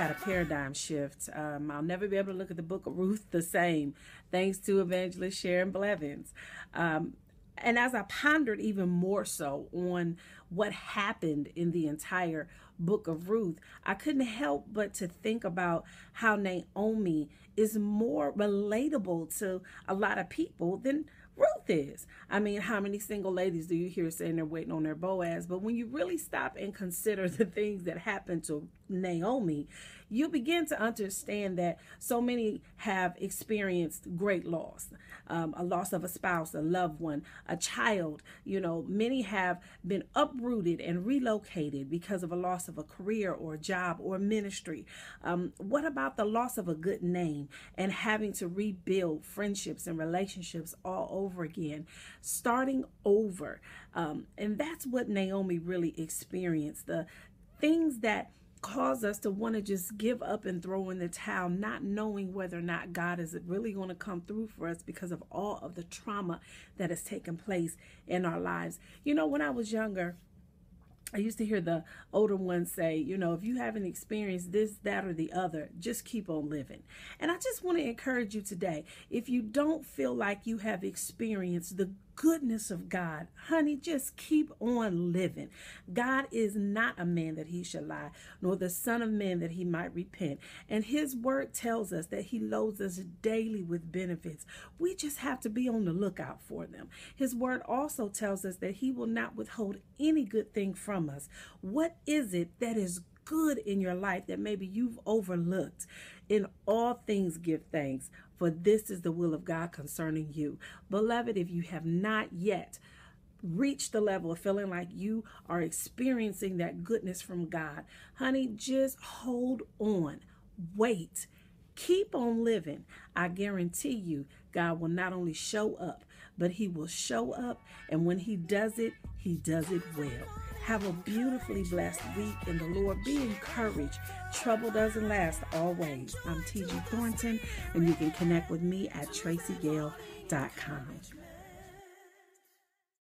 had a paradigm shift. I'll never be able to look at the book of Ruth the same, thanks to Evangelist Sharon Blevins. And as I pondered even more so on what happened in the entire book of Ruth, I couldn't help but to think about how Naomi is more relatable to a lot of people than Ruth is. I mean, how many single ladies do you hear saying they're waiting on their Boaz? But when you really stop and consider the things that happened to Naomi, you begin to understand that so many have experienced great loss, a loss of a spouse, a loved one, a child. You know, many have been uprooted and relocated because of a loss of a career or a job or ministry. What about the loss of a good name and having to rebuild friendships and relationships all over again, starting over? And that's what Naomi really experienced. The things that cause us to want to just give up and throw in the towel, not knowing whether or not God is really going to come through for us because of all of the trauma that has taken place in our lives. You know, when I was younger, I used to hear the older ones say, you know, if you haven't experienced this, that, or the other, just keep on living. And I just want to encourage you today, if you don't feel like you have experienced the goodness of God, honey, just keep on living. God is not a man that he should lie, nor the son of man that he might repent. And his word tells us that he loads us daily with benefits. We just have to be on the lookout for them. His word also tells us that he will not withhold any good thing from us. What is it that is good in your life that maybe you've overlooked? In all things give thanks, for this is the will of God concerning you. Beloved, if you have not yet reached the level of feeling like you are experiencing that goodness from God, honey, just hold on. Wait. Keep on living. I guarantee you, God will not only show up, but he will show up. And when he does it well. Have a beautifully blessed week in the Lord. Be encouraged. Trouble doesn't last always. I'm T.G. Thornton, and you can connect with me at tracygale.com.